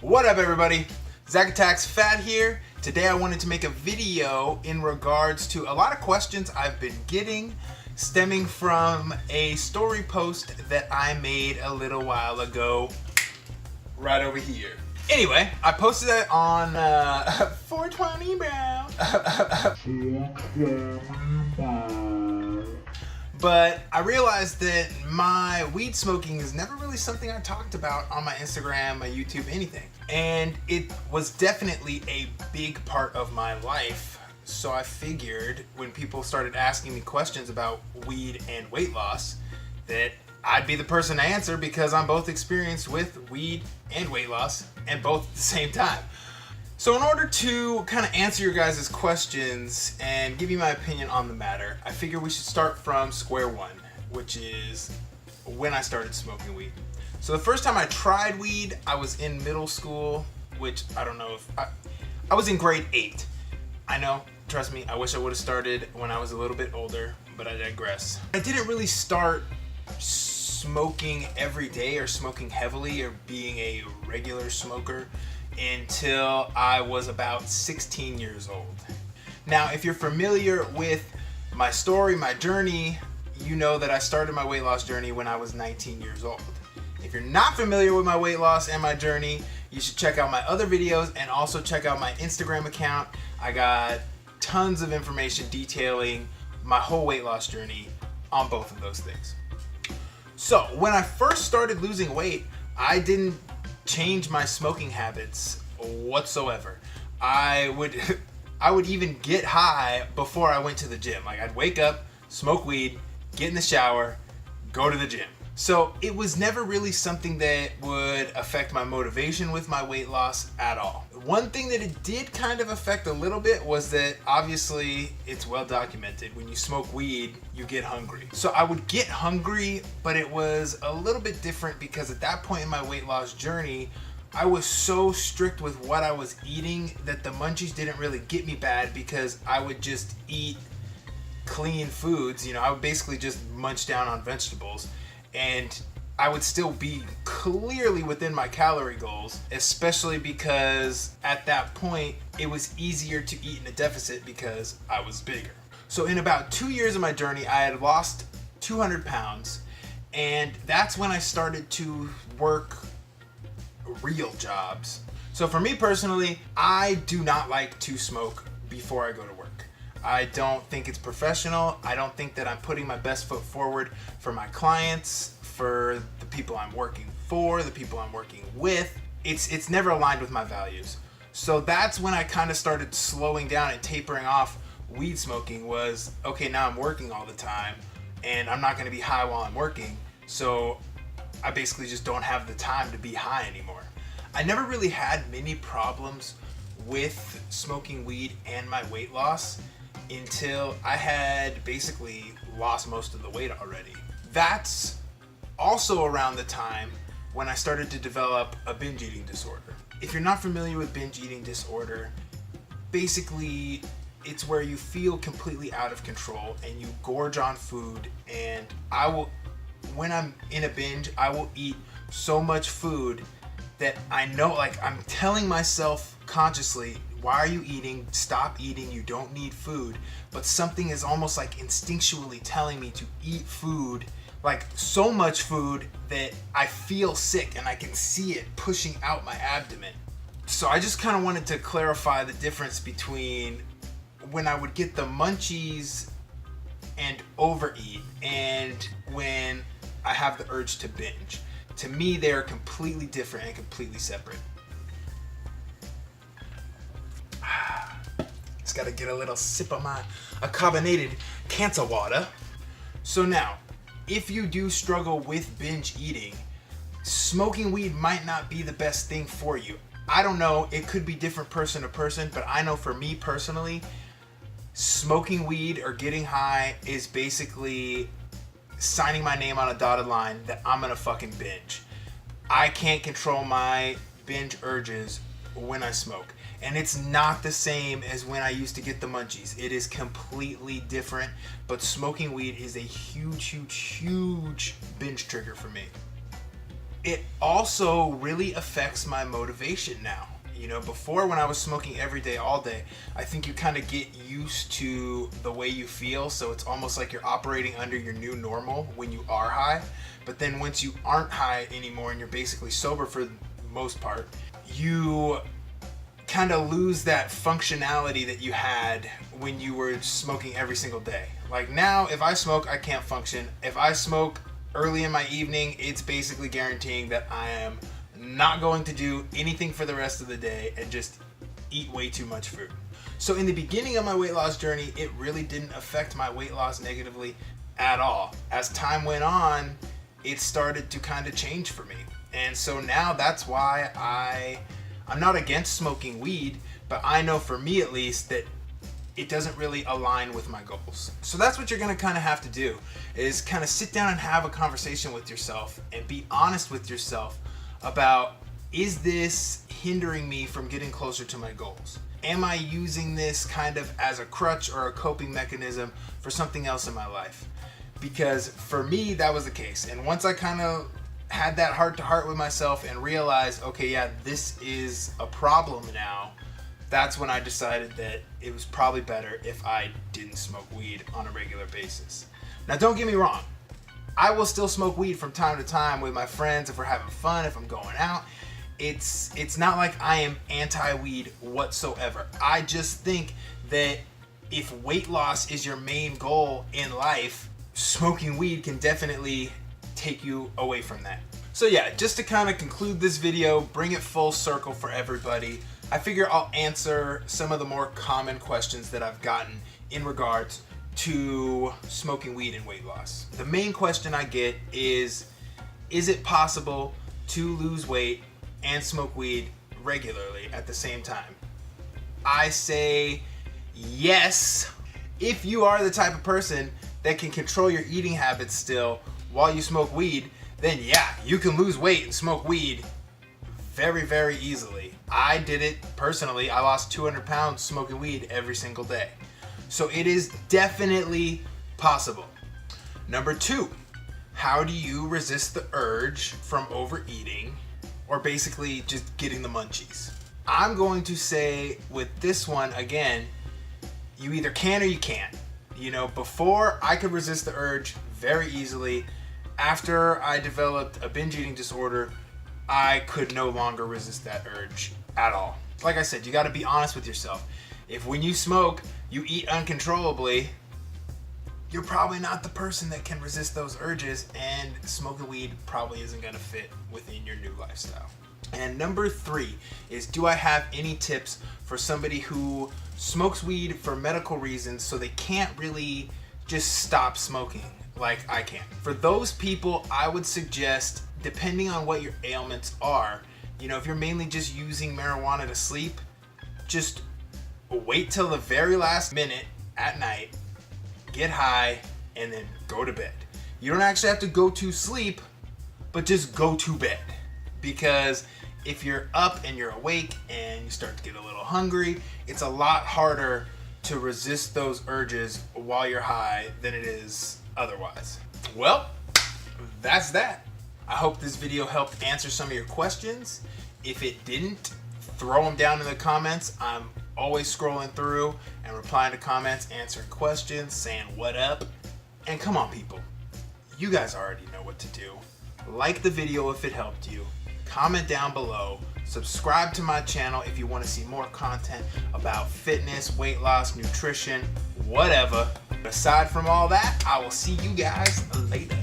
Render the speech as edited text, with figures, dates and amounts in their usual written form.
What up, everybody? Zach Attacks Fat here. Today I wanted to make a video in regards to a lot of questions I've been getting stemming from a story post that I made a little while ago right over here. Anyway, I posted it on 420 Brown. But I realized that my weed smoking is never really something I talked about on my Instagram, my YouTube, anything. And it was definitely a big part of my life. So I figured when people started asking me questions about weed and weight loss, that I'd be the person to answer because I'm both experienced with weed and weight loss, and both at the same time. So in order to kind of answer your guys' questions and give you my opinion on the matter, I figure we should start from square one, which is when I started smoking weed. So the first time I tried weed, I was in middle school, which I don't know if I was in grade 8. I know, trust me, I wish I would have started when I was a little bit older, but I digress. I didn't really start smoking every day or smoking heavily or being a regular smoker until I was about 16 years old. Now, if you're familiar with my story, my journey, you know that I started my weight loss journey when I was 19 years old. If you're not familiar with my weight loss and my journey, you should check out my other videos and also check out my Instagram account. I got tons of information detailing my whole weight loss journey on both of those things. So when I first started losing weight, I didn't change my smoking habits whatsoever. I would even get high before I went to the gym. Like, I'd wake up, smoke weed, get in the shower, go to the gym. So it was never really something that would affect my motivation with my weight loss at all. One thing that it did kind of affect a little bit was that obviously it's well documented, when you smoke weed, you get hungry. So I would get hungry, but it was a little bit different because at that point in my weight loss journey, I was so strict with what I was eating that the munchies didn't really get me bad because I would just eat clean foods. You know, I would basically just munch down on vegetables. And I would still be clearly within my calorie goals, especially because at that point, it was easier to eat in a deficit because I was bigger. So in about 2 years of my journey, I had lost 200 pounds, and that's when I started to work real jobs. So for me personally, I do not like to smoke before I go to work. I don't think it's professional. I don't think that I'm putting my best foot forward for my clients, for the people I'm working for, the people I'm working with. It's never aligned with my values. So that's when I kind of started slowing down and tapering off weed smoking. Was, okay, now I'm working all the time and I'm not going to be high while I'm working. So I basically just don't have the time to be high anymore. I never really had many problems with smoking weed and my weight loss until I had basically lost most of the weight already. That's also around the time when I started to develop a binge eating disorder. If you're not familiar with binge eating disorder, basically it's where you feel completely out of control and you gorge on food, and when I'm in a binge, I will eat so much food that I know, like, I'm telling myself consciously, why are you eating? Stop eating. You don't need food. But something is almost like instinctually telling me to eat food, like so much food that I feel sick and I can see it pushing out my abdomen. So I just kind of wanted to clarify the difference between when I would get the munchies and overeat and when I have the urge to binge. To me, they are completely different and completely separate. Just gotta get a little sip of my carbonated cancer water. So now, if you do struggle with binge eating, smoking weed might not be the best thing for you. I don't know, it could be different person to person, but I know for me personally, smoking weed or getting high is basically signing my name on a dotted line that I'm gonna fucking binge. I can't control my binge urges when I smoke. And it's not the same as when I used to get the munchies. It is completely different, but smoking weed is a huge, huge, huge binge trigger for me. it also really affects my motivation now. You know, before, when I was smoking every day, all day, I think you kind of get used to the way you feel. So it's almost like you're operating under your new normal when you are high. But then once you aren't high anymore and you're basically sober for the most part, you kind of lose that functionality that you had when you were smoking every single day. Like now, if I smoke, I can't function. If I smoke early in my evening, it's basically guaranteeing that I am not going to do anything for the rest of the day and just eat way too much food. So in the beginning of my weight loss journey, it really didn't affect my weight loss negatively at all. As time went on, it started to kind of change for me. And so now that's why I'm not against smoking weed, but I know for me at least that it doesn't really align with my goals. So that's what you're gonna kind of have to do, is kind of sit down and have a conversation with yourself and be honest with yourself about, is this hindering me from getting closer to my goals? Am I using this kind of as a crutch or a coping mechanism for something else in my life? Because for me, that was the case. And once I kind of had that heart-to-heart with myself and realized, okay, yeah, this is a problem now, that's when I decided that it was probably better if I didn't smoke weed on a regular basis. Now, don't get me wrong. I will still smoke weed from time to time with my friends if we're having fun, if I'm going out. It's not like I am anti-weed whatsoever. I just think that if weight loss is your main goal in life, smoking weed can definitely take you away from that. So yeah, just to kind of conclude this video, bring it full circle for everybody, I figure I'll answer some of the more common questions that I've gotten in regards to smoking weed and weight loss. The main question I get is it possible to lose weight and smoke weed regularly at the same time? I say yes, if you are the type of person that can control your eating habits still while you smoke weed, then yeah, you can lose weight and smoke weed very, very easily. I did it personally. I lost 200 pounds smoking weed every single day. So it is definitely possible. Number 2, how do you resist the urge from overeating or basically just getting the munchies? I'm going to say with this one, again, you either can or you can't. You know, before I could resist the urge very easily. After I developed a binge eating disorder, I could no longer resist that urge at all. Like I said, you got to be honest with yourself. If when you smoke, you eat uncontrollably, you're probably not the person that can resist those urges, and smoking weed probably isn't going to fit within your new lifestyle. And number 3 is, do I have any tips for somebody who smokes weed for medical reasons so they can't really just stop smoking like I can? For those people, I would suggest, depending on what your ailments are, you know, if you're mainly just using marijuana to sleep, just wait till the very last minute at night, get high, and then go to bed. You don't actually have to go to sleep, but just go to bed. Because if you're up and you're awake and you start to get a little hungry, it's a lot harder to resist those urges while you're high than it is otherwise. Well, that's that. I hope this video helped answer some of your questions. If it didn't, throw them down in the comments. I'm always scrolling through and replying to comments, answering questions, saying what up. And come on, people. You guys already know what to do. Like the video if it helped you. Comment down below. Subscribe to my channel if you want to see more content about fitness, weight loss, nutrition, whatever. Aside from all that, I will see you guys later.